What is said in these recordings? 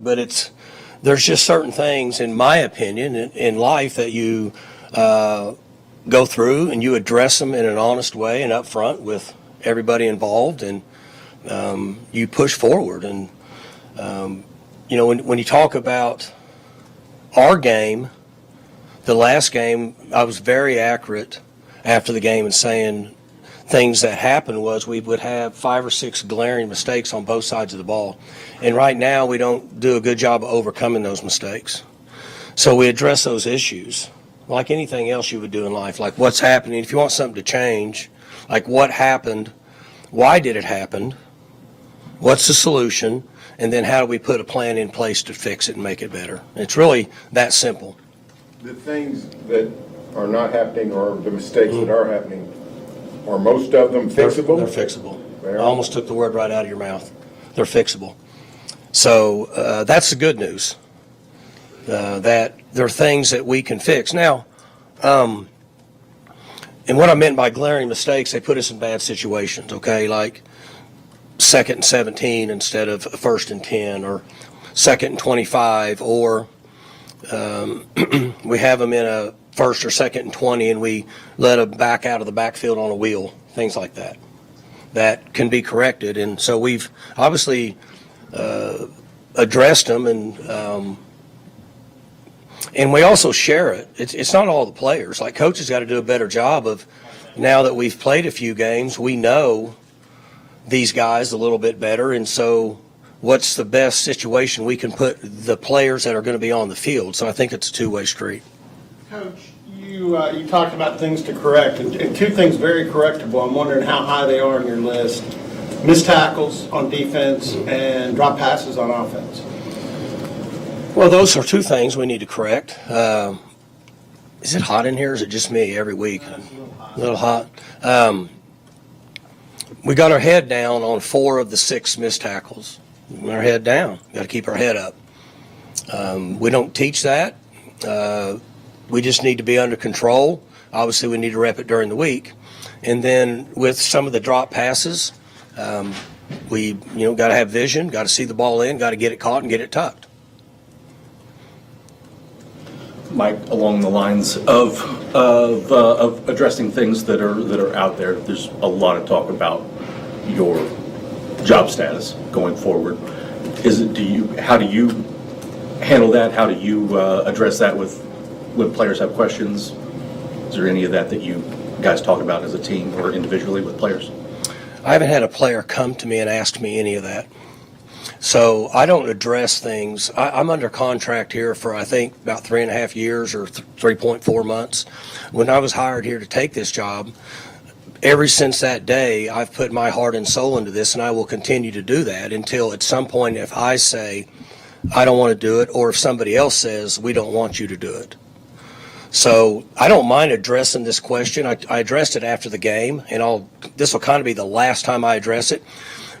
But there's just certain things, in my opinion, in life that you go through and you address them in an honest way and upfront with everybody involved, and you push forward. And when you talk about our game, the last game, I was very accurate after the game in saying things that happened was we would have 5 or 6 glaring mistakes on both sides of the ball. And right now we don't do a good job of overcoming those mistakes. So we address those issues like anything else you would do in life, like what's happening. If you want something to change, like what happened, why did it happen, what's the solution, and then how do we put a plan in place to fix it and make it better. It's really that simple. The things that are not happening or the mistakes that are happening, are most of them fixable? They're fixable. I almost took the word right out of your mouth. They're fixable. So that's the good news, that there are things that we can fix. Now, and what I meant by glaring mistakes, they put us in bad situations, okay, like 2nd and 17 instead of 1st and 10, or 2nd and 25, or we have them in a 1st or 2nd and 20 and we let them back out of the backfield on a wheel, things like that. That can be corrected, and so we've obviously addressed them, and we also share it. It's not all the players. Like, coaches got to do a better job of, now that we've played a few games, we know these guys a little bit better, and so what's the best situation we can put the players that are going to be on the field. So I think it's a two-way street. Coach, you talked about things to correct, and 2 things very correctable. I'm wondering how high they are on your list. Missed tackles on defense and drop passes on offense. Well, those are 2 things we need to correct. Is it hot in here, or is it just me every week? A little hot. We got our head down on 4 of the 6 missed tackles. Our head down. Got to keep our head up. We don't teach that. We just need to be under control. Obviously, we need to rep it during the week. And then with some of the drop passes, we got to have vision, got to see the ball in, got to get it caught and get it tucked. Mike, along the lines of addressing things that are out there, there's a lot of talk about your job status going forward. How do you handle that? How do you address that when players have questions? Is there any of that you guys talk about as a team or individually with players? I haven't had a player come to me and ask me any of that. So I don't address things. I'm under contract here for, I think, about 3.5 years or 3.4 months. When I was hired here to take this job, ever since that day, I've put my heart and soul into this, and I will continue to do that until at some point, if I say I don't want to do it, or if somebody else says we don't want you to do it. So I don't mind addressing this question. I addressed it after the game, and this will kind of be the last time I address it.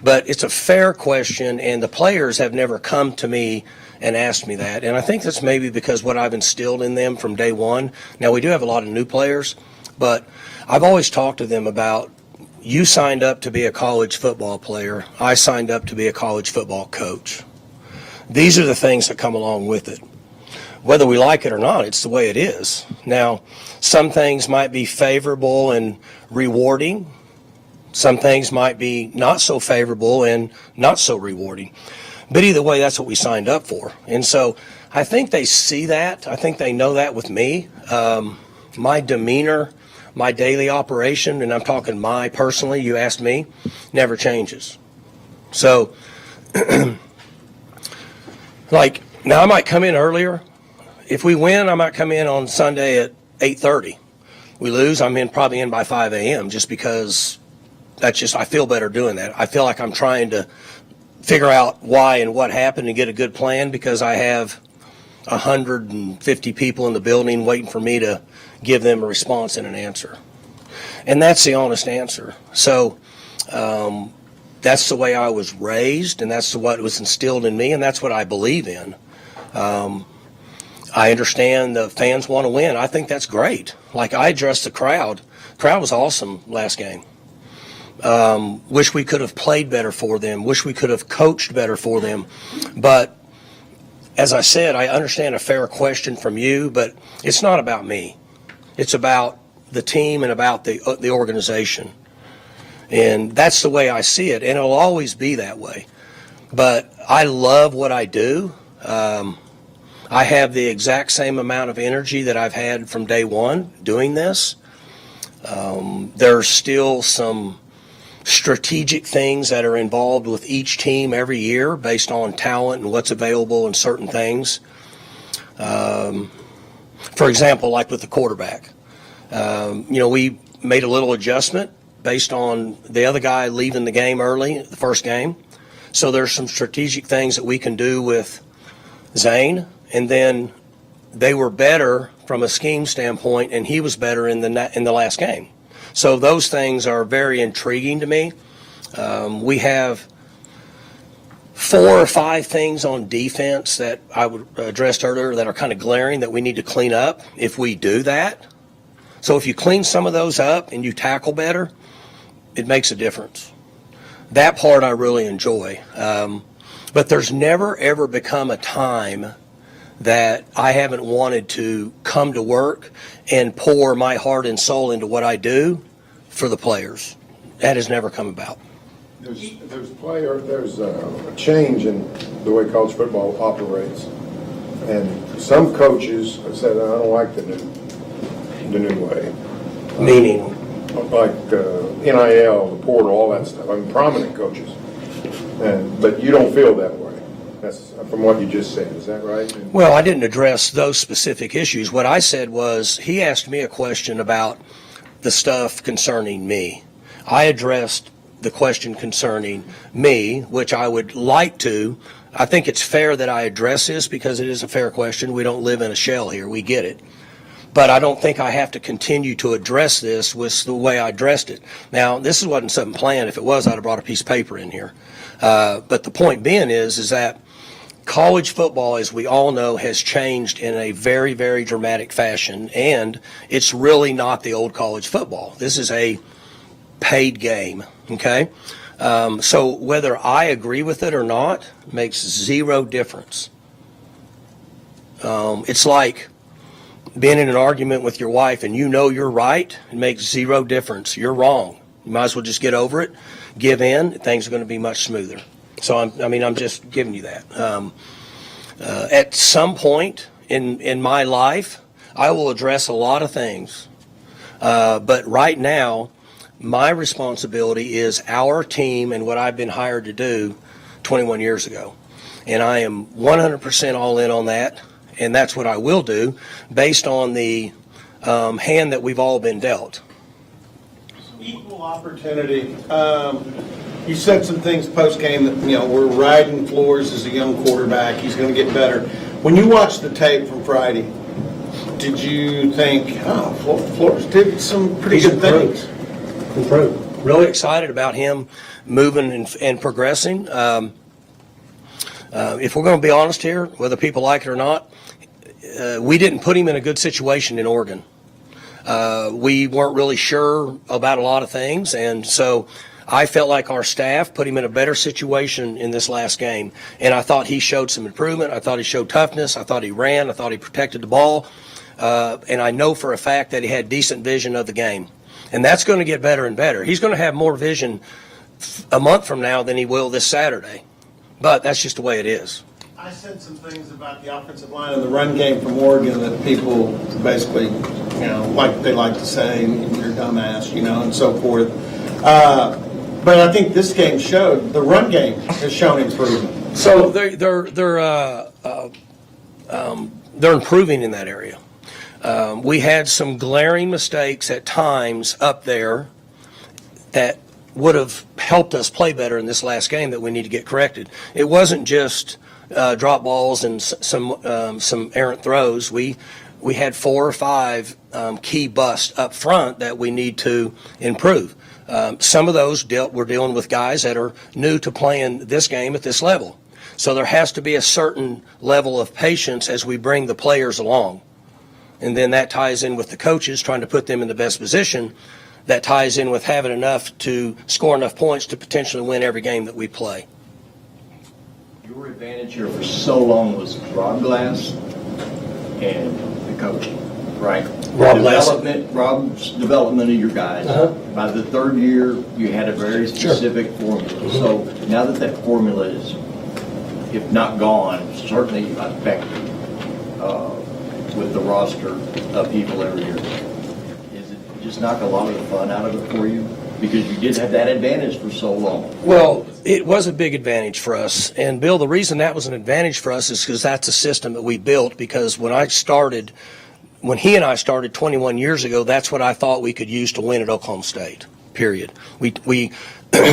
But it's a fair question, and the players have never come to me and asked me that. And I think that's maybe because what I've instilled in them from day one. Now, we do have a lot of new players, but I've always talked to them about, you signed up to be a college football player. I signed up to be a college football coach. These are the things that come along with it. Whether we like it or not, it's the way it is. Now, some things might be favorable and rewarding. Some things might be not so favorable and not so rewarding. But either way, that's what we signed up for. And so I think they see that. I think they know that with me. My demeanor, my daily operation, and I'm talking my personally, you asked me, never changes. So, like, now I might come in earlier. If we win, I might come in on Sunday at 8:30. We lose, I'm probably in by 5 a.m. just because I feel better doing that. I feel like I'm trying to figure out why and what happened and get a good plan, because I have 150 people in the building waiting for me to give them a response and an answer. And that's the honest answer. So that's the way I was raised, and that's what was instilled in me, and that's what I believe in. I understand the fans want to win. I think that's great. Like, I addressed the crowd. The crowd was awesome last game. Wish we could have played better for them. Wish we could have coached better for them. But as I said, I understand a fair question from you, but it's not about me. It's about the team and about the organization. And that's the way I see it, and it'll always be that way. But I love what I do. I have the exact same amount of energy that I've had from day one doing this. There's still some strategic things that are involved with each team every year based on talent and what's available and certain things. For example, like with the quarterback, we made a little adjustment based on the other guy leaving the game early, the first game. So there's some strategic things that we can do with Zane, and then they were better from a scheme standpoint, and he was better in the last game. So those things are very intriguing to me. We have 4 or 5 things on defense that I addressed earlier that are kind of glaring that we need to clean up if we do that. So if you clean some of those up and you tackle better, it makes a difference. That part I really enjoy. But there's never, ever become a time that I haven't wanted to come to work and pour my heart and soul into what I do for the players. That has never come about. There's a change in the way college football operates. And some coaches have said, I don't like the new way. Meaning? Like NIL, the portal, all that stuff. I mean, prominent coaches. But you don't feel that way. That's from what you just said. Is that right? Well, I didn't address those specific issues. What I said was he asked me a question about the stuff concerning me. I addressed the question concerning me, which I would like to. I think it's fair that I address this because it is a fair question. We don't live in a shell here. We get it. But I don't think I have to continue to address this with the way I addressed it. Now, this wasn't something planned. If it was, I'd have brought a piece of paper in here. But the point being is that college football, as we all know, has changed in a very, very dramatic fashion, and it's really not the old college football. This is a paid game, okay? So whether I agree with it or not makes zero difference. It's like being in an argument with your wife and you know you're right. It makes zero difference. You're wrong. You might as well just get over it, give in. Things are going to be much smoother. So I'm just giving you that. At some point in my life, I will address a lot of things. But right now, my responsibility is our team and what I've been hired to do 21 years ago. And I am 100% all in on that. And that's what I will do based on the hand that we've all been dealt. Equal opportunity. You said some things post-game that, we're riding floors as a young quarterback. He's going to get better. When you watched the tape from Friday, did you think, Flores did some pretty good things? Improved. Really excited about him moving and progressing. If we're going to be honest here, whether people like it or not, we didn't put him in a good situation in Oregon. We weren't really sure about a lot of things, and so I felt like our staff put him in a better situation in this last game, and I thought he showed some improvement. I thought he showed toughness. I thought he ran. I thought he protected the ball, and I know for a fact that he had decent vision of the game, and that's going to get better and better. He's going to have more vision a month from now than he will this Saturday, but that's just the way it is. I said some things about the offensive line and the run game from Oregon that people basically, like they like to say, you're a dumbass, and so forth. But I think this game showed the run game has shown improvement. So they're improving in that area. We had some glaring mistakes at times up there that would have helped us play better in this last game that we need to get corrected. It wasn't just drop balls and some errant throws. We had 4 or 5 key busts up front that we need to improve. Some of those we're dealing with guys that are new to playing this game at this level. So there has to be a certain level of patience as we bring the players along. And then that ties in with the coaches trying to put them in the best position. That ties in with having enough to score enough points to potentially win every game that we play. Your advantage here for so long was Rob Glass and the coaching, right? Rob's development of your guys. By the third year, you had a very specific formula. So now that formula is, if not gone, certainly affected with the roster of people every year, is it just knock a lot of the fun out of it for you? Because you did have that advantage for so long. Well, it was a big advantage for us. And, Bill, the reason that was an advantage for us is because that's a system that we built. Because when he and I started 21 years ago, that's what I thought we could use to win at Oklahoma State, period. We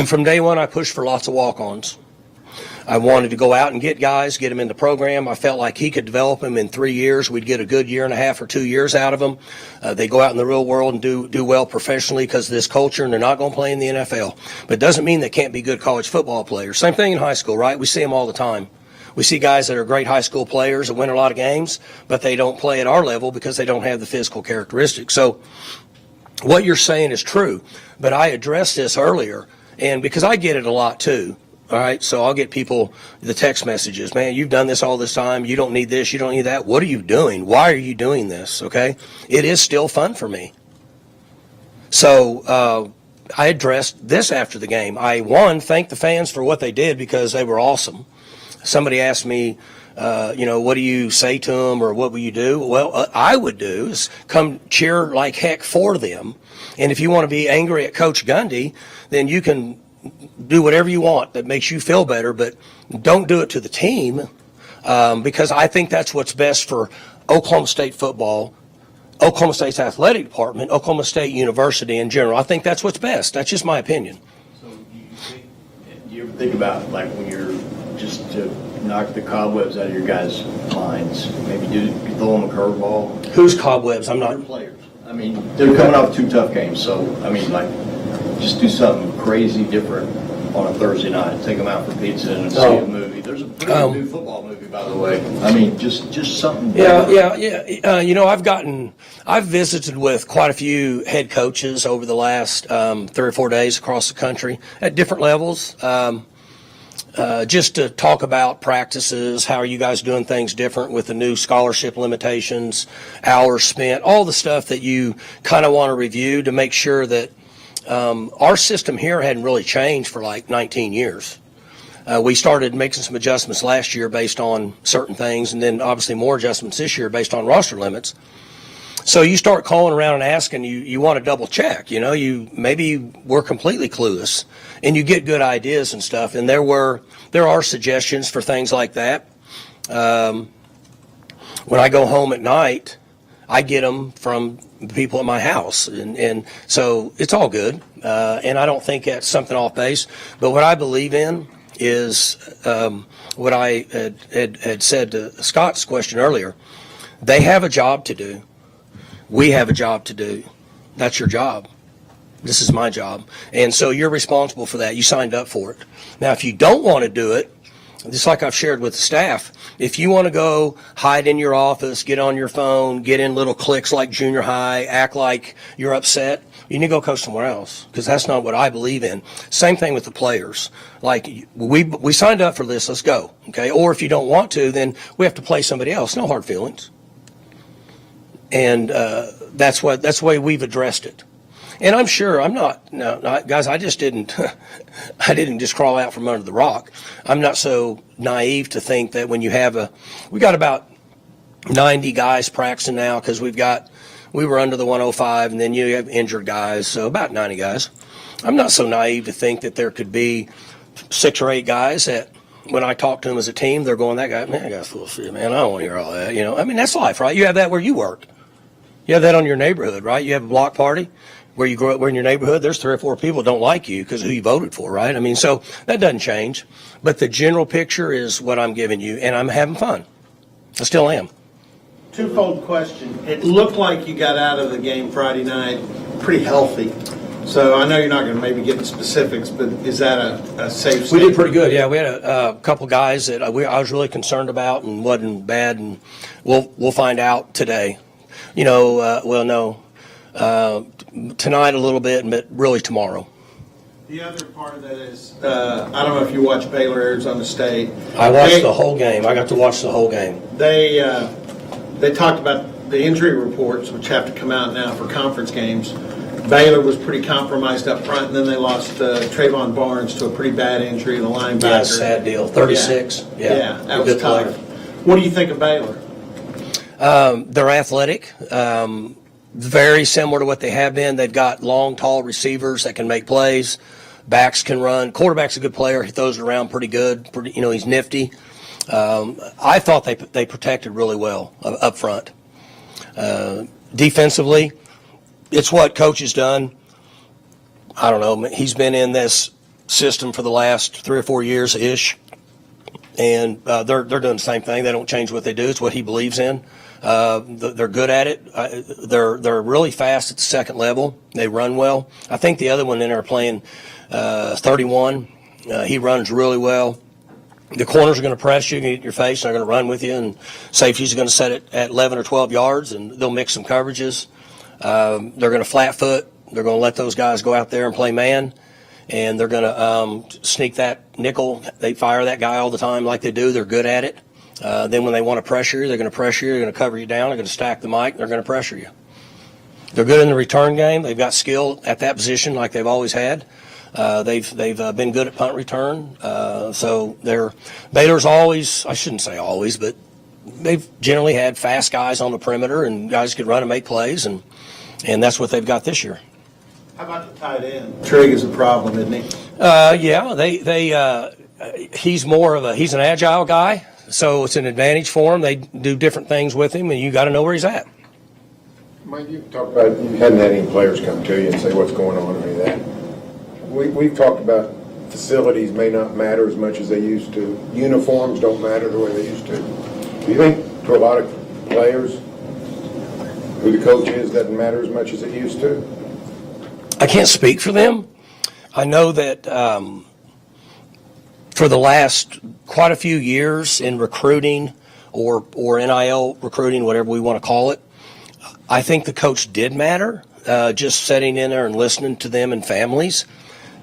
from day one, I pushed for lots of walk-ons. I wanted to go out and get guys, get them in the program. I felt like he could develop them in 3 years. We'd get a good year and a half or 2 years out of them. They go out in the real world and do well professionally because of this culture, and they're not going to play in the NFL. But it doesn't mean they can't be good college football players. Same thing in high school, right? We see them all the time. We see guys that are great high school players that win a lot of games, but they don't play at our level because they don't have the physical characteristics. So what you're saying is true, but I addressed this earlier, and because I get it a lot too. All right, so I'll get people the text messages, man, you've done this all this time. You don't need this. You don't need that. What are you doing? Why are you doing this? Okay, it is still fun for me. So I addressed this after the game. I, thanked the fans for what they did because they were awesome. Somebody asked me, what do you say to them or what will you do? Well, I would do is come cheer like heck for them. And if you want to be angry at Coach Gundy, then you can do whatever you want that makes you feel better, but don't do it to the team because I think that's what's best for Oklahoma State football, Oklahoma State's athletic department, Oklahoma State University in general. I think that's what's best. That's just my opinion. So do you ever think about, like, when you're just to knock the cobwebs out of your guys' minds, maybe throw them a curveball? Who's cobwebs? I'm not. Other players. I mean, they're coming off 2 tough games, so, I mean, like, just do something crazy different on a Thursday night. Take them out for pizza and see a movie. There's a pretty good new football movie, by the way. I mean, just something. Yeah. I've visited with quite a few head coaches over the last 3 or 4 days across the country at different levels, just to talk about practices. How are you guys doing things different with the new scholarship limitations, hours spent, all the stuff that you kind of want to review to make sure that our system here hadn't really changed for like 19 years. We started making some adjustments last year based on certain things, and then obviously more adjustments this year based on roster limits. So you start calling around and asking, you want to double check, you maybe we're completely clueless, and you get good ideas and stuff. And there are suggestions for things like that. When I go home at night, I get them from the people at my house, and so it's all good. And I don't think that's something off base. But what I believe in is what I had said to Scott's question earlier. They have a job to do. We have a job to do. That's your job. This is my job. And so you're responsible for that. You signed up for it. Now, if you don't want to do it, just like I've shared with the staff, if you want to go hide in your office, get on your phone, get in little cliques like junior high, act like you're upset, you need to go coach somewhere else because that's not what I believe in. Same thing with the players. Like, we signed up for this, let's go, okay? Or if you don't want to, then we have to play somebody else. No hard feelings. And that's the way we've addressed it. And I'm sure guys, I just didn't just crawl out from under the rock. I'm not so naive to think that when you have we got about 90 guys practicing now because we were under the 105, and then you have injured guys, so about 90 guys. I'm not so naive to think that there could be 6 or 8 guys that when I talk to them as a team, they're going, that guy's full of shit, man. I don't want to hear all that. I mean, that's life, right? You have that where you work. You have that on your neighborhood, right? You have a block party where you grow up, where in your neighborhood, there's 3 or 4 people that don't like you because of who you voted for, right? I mean, so that doesn't change. But the general picture is what I'm giving you, and I'm having fun. I still am. Twofold question. It looked like you got out of the game Friday night pretty healthy. So I know you're not going to maybe get into specifics, but is that a safe statement? We did pretty good, yeah. We had a couple guys that I was really concerned about and wasn't bad, and we'll find out today. Tonight a little bit, but really tomorrow. The other part of that is, I don't know if you watch Baylor, Arizona State. I watched the whole game. I got to watch the whole game. They talked about the injury reports, which have to come out now for conference games. Baylor was pretty compromised up front, and then they lost Trayvon Barnes to a pretty bad injury, the linebacker. Yeah, sad deal. 36. Yeah, that was Good tough. player. What do you think of Baylor? They're athletic, very similar to what they have been. They've got long, tall receivers that can make plays. Backs can run. Quarterback's a good player. He throws it around pretty good. He's nifty. I thought they protected really well up front. Defensively, it's what Coach has done. I don't know. He's been in this system for the last 3 or 4 years-ish, and they're doing the same thing. They don't change what they do. It's what he believes in. They're good at it. They're really fast at the second level. They run well. I think the other one in there playing 31. He runs really well. The corners are going to press you, get your face, and they're going to run with you. And safeties are going to set it at 11 or 12 yards, and they'll mix some coverages. They're going to flat foot. They're going to let those guys go out there and play man. And they're going to sneak that nickel. They fire that guy all the time like they do. They're good at it. Then when they want to pressure you, they're going to pressure you. They're going to cover you down. They're going to stack the mic. They're going to pressure you. They're good in the return game. They've got skill at that position like they've always had. They've been good at punt return. So Baylor's always, I shouldn't say always, but they've generally had fast guys on the perimeter and guys could run and make plays, and that's what they've got this year. How about the tight end? Trigg is a problem, isn't he? Yeah, he's he's an agile guy, so it's an advantage for him. They do different things with him, and you got to know where he's at. Mike, you talked about, you hadn't had any players come to you and say what's going on or any of that. We've talked about facilities may not matter as much as they used to. Uniforms don't matter the way they used to. Do you think to a lot of players who the coach is doesn't matter as much as it used to? I can't speak for them. I know that for the last quite a few years in recruiting or NIL recruiting, whatever we want to call it, I think the coach did matter, just sitting in there and listening to them and families.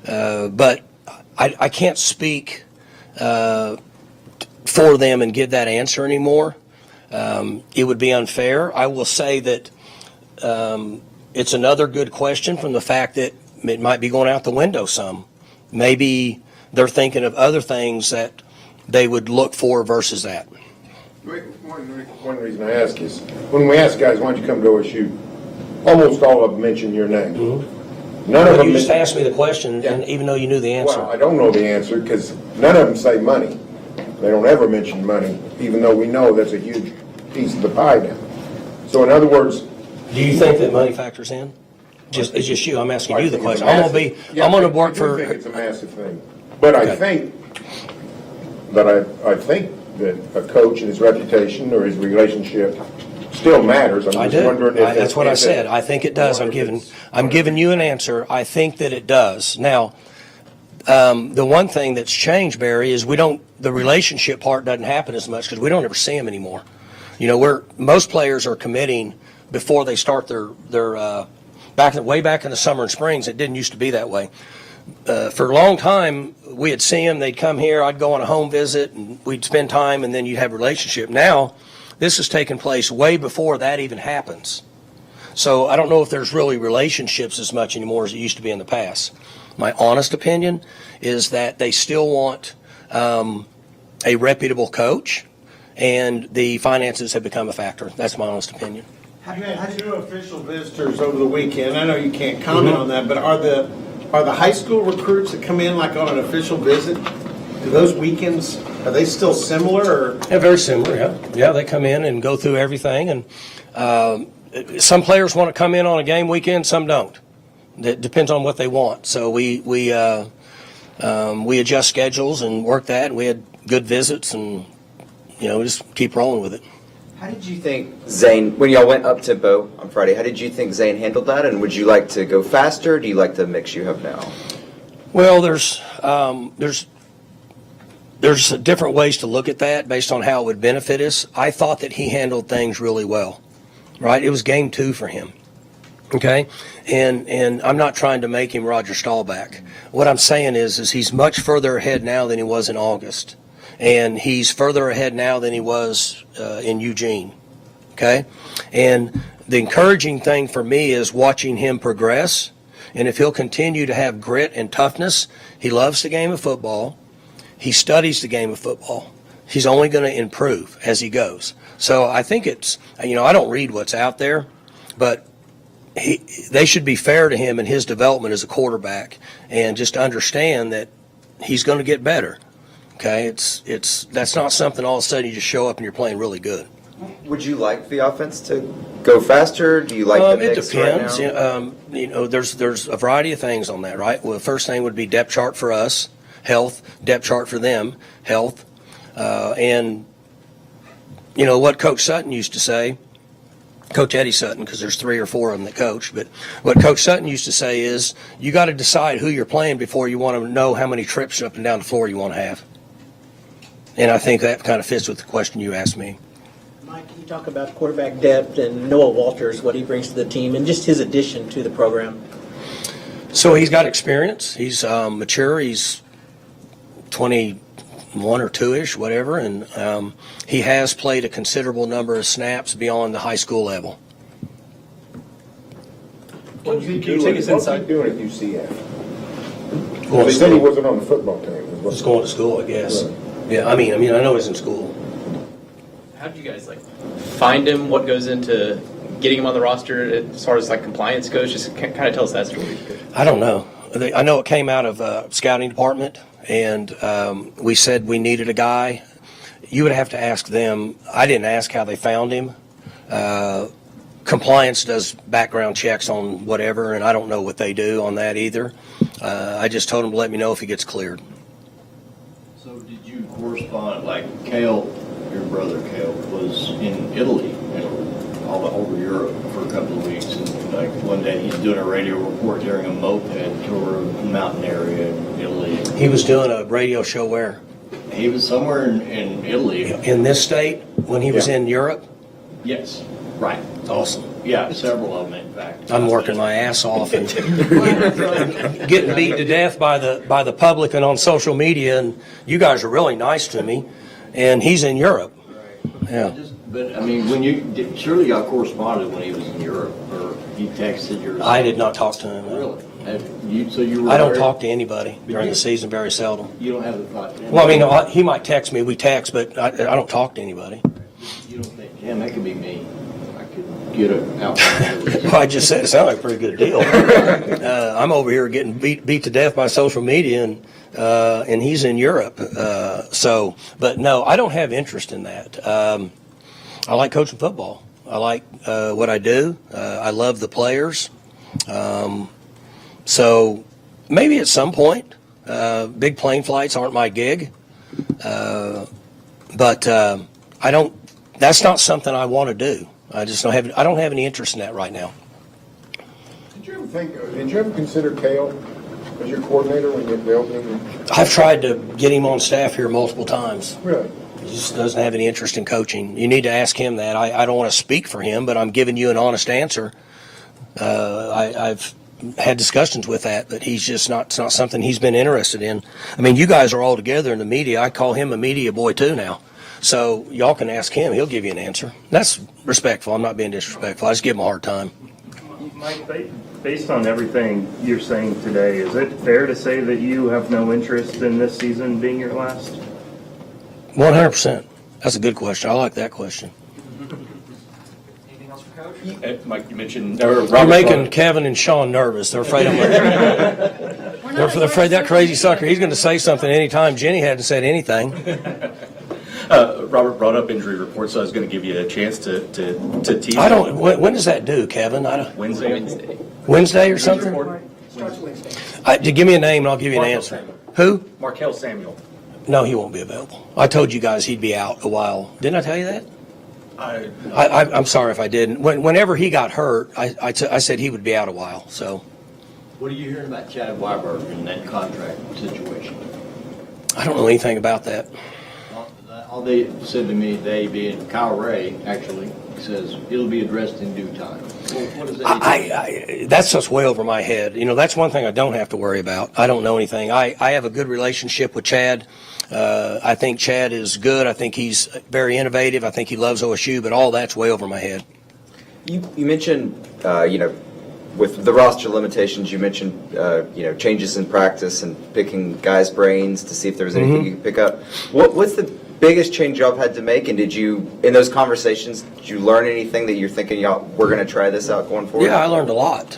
But I can't speak for them and give that answer anymore. It would be unfair. I will say that it's another good question from the fact that it might be going out the window some. Maybe they're thinking of other things that they would look for versus that. One reason I ask is, when we ask guys, why don't you come to OSU, almost all of them mention your name. Mm-hmm. None of them You just mention- asked me the question, Yeah. and even though you knew the answer. Well, I don't know the answer because none of them say money. They don't ever mention money, even though we know that's a huge piece of the pie now. So in other words, Do you think that money factors in? It's just you. I'm asking you the I think it's question. a I'm massive- going to work I do for. think it's a massive thing. But I think that a coach and his reputation or his relationship still matters. I'm I just do. wondering if That's what I said. I think it does. I'm giving you an answer. I think that it does. Now, the one thing that's changed, Barry, is the relationship part doesn't happen as much because we don't ever see them anymore. You know, most players are committing before they start their way back in the summer and springs. It didn't used to be that way. For a long time, we'd see them, they'd come here, I'd go on a home visit, and we'd spend time, and then you'd have a relationship. Now, this has taken place way before that even happens. So I don't know if there's really relationships as much anymore as it used to be in the past. My honest opinion is that they still want a reputable coach, and the finances have become a factor. That's my honest opinion. You had 2 official visitors over the weekend. I know you can't comment on that, but are the high school recruits that come in like on an official visit, do those weekends, are they still similar? Or? Yeah, very similar, yeah. Yeah, they come in and go through everything, and some players want to come in on a game weekend, some don't. It depends on what they want. So we adjust schedules and work that. We had good visits, and we just keep rolling with it. How did you think Zane, when y'all went up to Bo on Friday, how did you think Zane handled that? And would you like to go faster, or do you like the mix you have now? Well, there's different ways to look at that based on how it would benefit us. I thought that he handled things really well, right? It was game 2 for him, okay? And I'm not trying to make him Roger Staubach, What I'm saying is he's much further ahead now than he was in August. And he's further ahead now than he was in Eugene. Okay? And the encouraging thing for me is watching him progress. And if he'll continue to have grit and toughness, he loves the game of football. He studies the game of football. He's only going to improve as he goes. So I think it's, I don't read what's out there, but they should be fair to him in his development as a quarterback and just understand that he's going to get better. Okay, that's not something all of a sudden you just show up and you're playing really good. Would you like the offense to go faster? Do you like the mix It depends. right now? There's a variety of things on that, right? Well, the first thing would be depth chart for us, health. Depth chart for them, health. And what Coach Sutton used to say, Coach Eddie Sutton, because there's 3 or 4 of them that coach, but what Coach Sutton used to say is you got to decide who you're playing before you want to know how many trips up and down the floor you want to have. And I think that kind of fits with the question you asked me. Mike, you talk about quarterback depth and Noah Walters, what he brings to the team, and just his addition to the program. So he's got experience. He's mature. He's 21 or 2-ish, whatever, and he has played a considerable number of snaps beyond the high school level. What was he doing at UCF? Going They to said he school. wasn't on the football team. Just going to school, I guess. Right. Yeah, I mean, I know he's in school. How do you guys find him? What goes into getting him on the roster as far as compliance goes? Just kind of tell us that story. I don't know. I know it came out of scouting department, and we said we needed a guy. You would have to ask them. I didn't ask how they found him. Compliance does background checks on whatever, and I don't know what they do on that either. I just told him to let me know if he gets cleared. So did you correspond, Kale, your brother Kale, was in Italy, all over Europe for a couple of weeks, and one day he's doing a radio report during a moped tour of the mountain area in Italy. He was doing a radio show where? He was somewhere in Italy. In this state when he was in Europe? Yes, right. Awesome. Yeah, several of them, in fact. I'm working my ass off and getting beat to death by the public and on social media, and you guys are really nice to me, and he's in Europe. Yeah. But when you surely y'all corresponded when he was in Europe, or he texted your. I did not talk to him. Really? So you were. I don't talk to anybody during the season, very seldom. You don't have the thought. Well, he might text me. We text, but I don't talk to anybody. You don't think, damn, that could be me. I could get it out. Well, I just said it sounded like a pretty good deal. I'm over here getting beat to death by social media, and he's in Europe. But no, I don't have interest in that. I like coaching football. I like what I do. I love the players. So maybe at some point, big plane flights aren't my gig. But I don't. That's not something I want to do. I don't have any interest in that right now. Did you ever consider Kale as your coordinator when you built him? I've tried to get him on staff here multiple times. Really? He just doesn't have any interest in coaching. You need to ask him that. I don't want to speak for him, but I'm giving you an honest answer. I've had discussions with that, but it's not something he's been interested in. I mean, you guys are all together in the media. I call him a media boy too now. So y'all can ask him. He'll give you an answer. That's respectful. I'm not being disrespectful. I just give him a hard time. Mike, based on everything you're saying today, is it fair to say that you have no interest in this season being your last? 100%. That's a good question. I like that question. Anything else for Coach? Mike, you mentioned. You're making Kevin and Sean nervous. They're afraid they're afraid that crazy sucker. He's going to say something anytime Jenny hadn't said anything. Robert brought up injury reports, so I was going to give you a chance to tease. I don't. When does that do, Kevin? Wednesday or something? Starts Wednesday. Give me a name and I'll give you an answer. Who? Markel Samuel. No, he won't be available. I told you guys he'd be out a while. Didn't I tell you that? I'm sorry if I didn't. Whenever he got hurt, I said he would be out a while. So. What are you hearing about Chad Weiberg in that contract situation? I don't know anything about that. All they said to me, they being Kyle Ray, actually, says it'll be addressed in due time. Well, what does that? That's just way over my head. That's one thing I don't have to worry about. I don't know anything. I have a good relationship with Chad. I think Chad is good. I think he's very innovative. I think he loves OSU, but all that's way over my head. You mentioned, with the roster limitations, you mentioned, changes in practice and picking guys' brains to see if there was anything you could pick up. What's the biggest change y'all had to make, and in those conversations, did you learn anything that you're thinking, we're going to try this out going forward? Yeah, I learned a lot.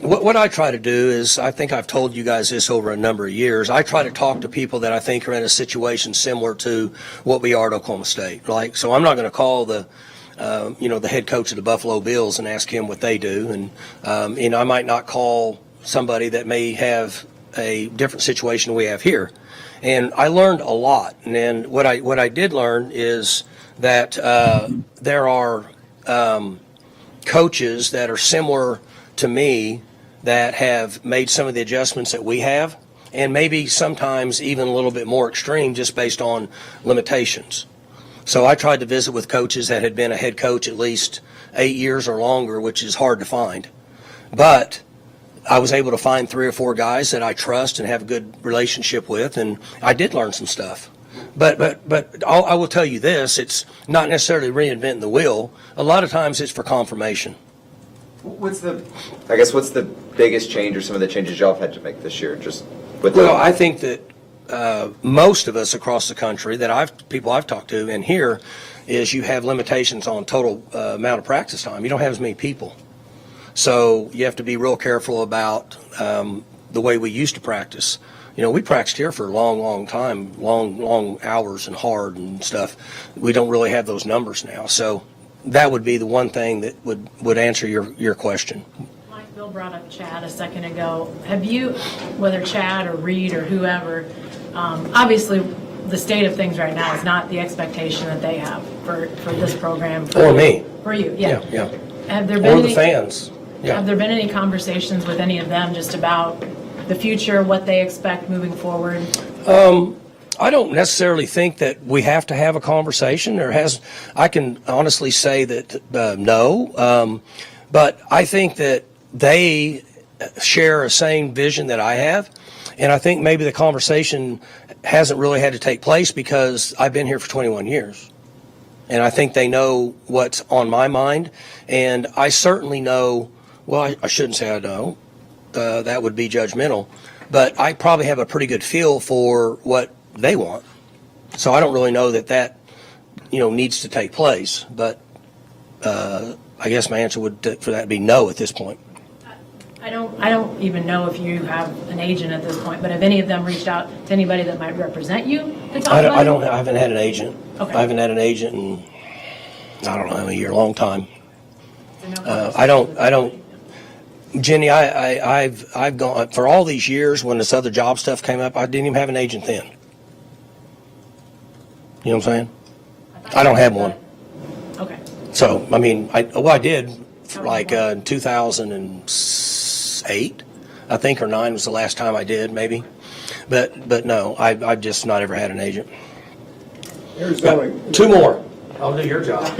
What I try to do is, I think I've told you guys this over a number of years, I try to talk to people that I think are in a situation similar to what we are at Oklahoma State. So I'm not going to call the head coach of the Buffalo Bills and ask him what they do. And, I might not call somebody that may have a different situation we have here. And I learned a lot. And then what I did learn is that there are coaches that are similar to me that have made some of the adjustments that we have, and maybe sometimes even a little bit more extreme just based on limitations. So I tried to visit with coaches that had been a head coach at least 8 years or longer, which is hard to find. But I was able to find 3 or 4 guys that I trust and have a good relationship with, and I did learn some stuff. But I will tell you this, it's not necessarily reinventing the wheel. A lot of times it's for confirmation. What's the biggest change or some of the changes y'all have had to make this year? I think that most of us across the country people I've talked to and here is you have limitations on total amount of practice time. You don't have as many people. So you have to be real careful about the way we used to practice. We practiced here for a long, long time, long hours and hard and stuff. We don't really have those numbers now. So that would be the one thing that would answer your question. Mike, Bill brought up Chad a second ago. Have you, whether Chad or Reed or whoever, obviously the state of things right now is not the expectation that they have for this program. Or me. For you, yeah. Yeah. Have there been Or the fans. Yeah. Have there been any conversations with any of them just about the future, what they expect moving forward? I don't necessarily think that we have to have a conversation. I can honestly say that no, but I think that they share a same vision that I have, and I think maybe the conversation hasn't really had to take place because I've been here for 21 years. And I think they know what's on my mind, and I certainly know, well, I shouldn't say I know, that would be judgmental, but I probably have a pretty good feel for what they want. So I don't really know that needs to take place, but I guess my answer for that be no at this point. I don't even know if you have an agent at this point, but have any of them reached out to anybody that might represent you to talk about it? I haven't had an agent. Okay. I haven't had an agent in, I don't know, a year, long time. So no I don't, Jenny, I've gone, for all these years when this other job stuff came up, I didn't even have an agent then. You know what I'm saying? I don't have one. Okay. So, I mean, I did like 2008, I think, or 9 was the last time I did, maybe. But no, I've just not ever had an agent. Arizona. 2 more. I'll do your job.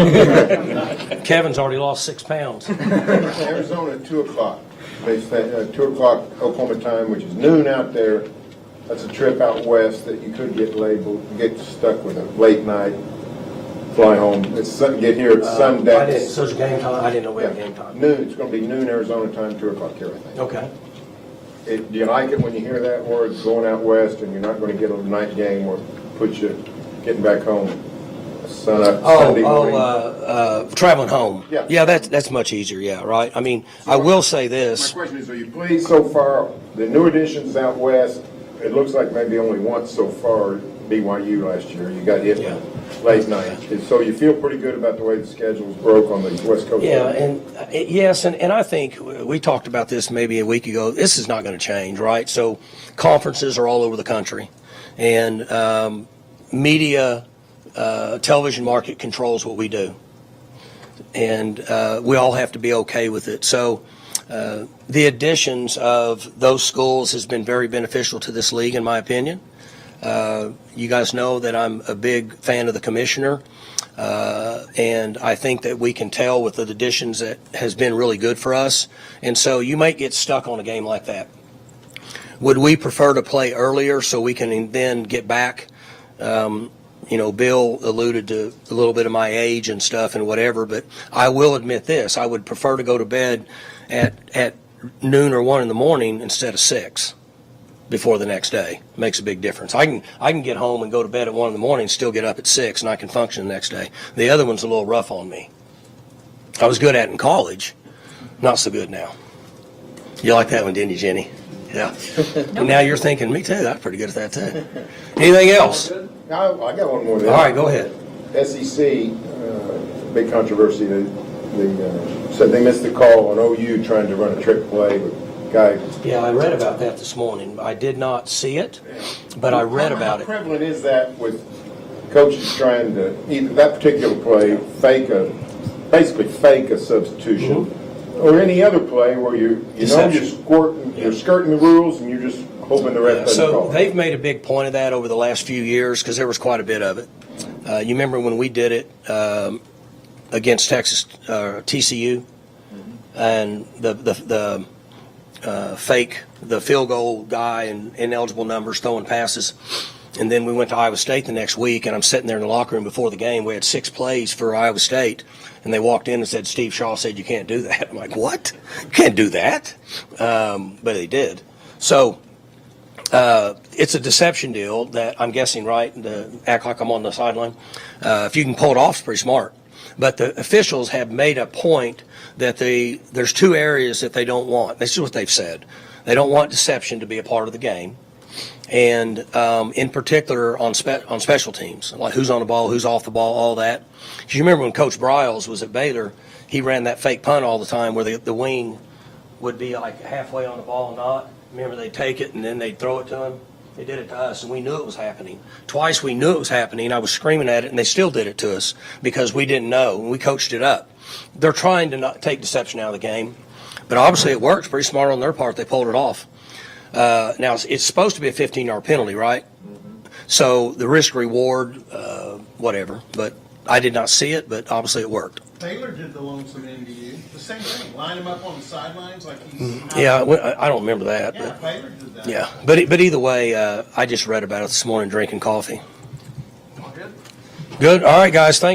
Kevin's already lost 6 pounds. Arizona at 2 o'clock. They say 2 o'clock Oklahoma time, which is noon out there. That's a trip out west that you could get stuck with a late night fly home. Get here at sundown. So it's game time? I didn't know we had game time. Noon. It's going to be noon Arizona time, 2 o'clock here, I think. Okay. Do you like it when you hear that word, going out west, and you're not going to get a night game or put you getting back home? Sunday morning. Traveling home. Yeah. Yeah, that's much easier. Yeah, right. I mean, I will say this. My question is, are you pleased so far? The new additions out west, it looks like maybe only once so far, BYU last year. You got hit late night. So you feel pretty good about the way the schedules broke on the West Coast? Yeah, and yes, and I think we talked about this maybe a week ago. This is not going to change, right? So conferences are all over the country, and media, television market controls what we do, and we all have to be okay with it. So the additions of those schools has been very beneficial to this league, in my opinion. You guys know that I'm a big fan of the commissioner, and I think that we can tell with the additions that has been really good for us. And so you might get stuck on a game like that. Would we prefer to play earlier so we can then get back? Bill alluded to a little bit of my age and stuff and whatever, but I will admit this. I would prefer to go to bed at noon or 1 in the morning instead of 6 before the next day. It makes a big difference. I can get home and go to bed at 1 in the morning, still get up at 6, and I can function the next day. The other one's a little rough on me. I was good at it in college, not so good now. You like that one, didn't you, Jenny? Yeah. And now you're thinking, me too. I'm pretty good at that too. Anything else? I got one more there. All right, go ahead. SEC, big controversy. They said they missed the call on OU trying to run a trick play with guy. Yeah, I read about that this morning. I did not see it, but I read about it. How prevalent is that with coaches trying to, either that particular play, basically fake a substitution, or any other play where you're skirting the rules and you're just hoping the ref doesn't call. So they've made a big point of that over the last few years because there was quite a bit of it. You remember when we did it against Texas TCU, and the fake, the field goal guy and ineligible numbers throwing passes. And then we went to Iowa State the next week, and I'm sitting there in the locker room before the game. We had 6 plays for Iowa State, and they walked in and said, Steve Shaw said you can't do that. I'm like, what? You can't do that? But they did. So it's a deception deal that I'm guessing, right, to act like I'm on the sideline. If you can pull it off, it's pretty smart. But the officials have made a point that there's 2 areas that they don't want. This is what they've said. They don't want deception to be a part of the game. And in particular on special teams, like who's on the ball, who's off the ball, all that. Because you remember when Coach Briles was at Baylor, he ran that fake punt all the time where the wing would be like halfway on the ball and not. Remember, they'd take it and then they'd throw it to him. They did it to us, and we knew it was happening. Twice we knew it was happening. I was screaming at it, and they still did it to us because we didn't know, and we coached it up. They're trying to not take deception out of the game, but obviously it works. Pretty smart on their part. They pulled it off. Now, it's supposed to be a 15-yard penalty, right? So the risk-reward, whatever. But I did not see it, but obviously it worked. Baylor did the lonesome NDU. The same thing. Line him up on the sidelines like he's... Yeah, I don't remember that. Yeah, But, Baylor did that. yeah, but either way, I just read about it this morning drinking coffee. All good? Good. All right, guys. Thank you.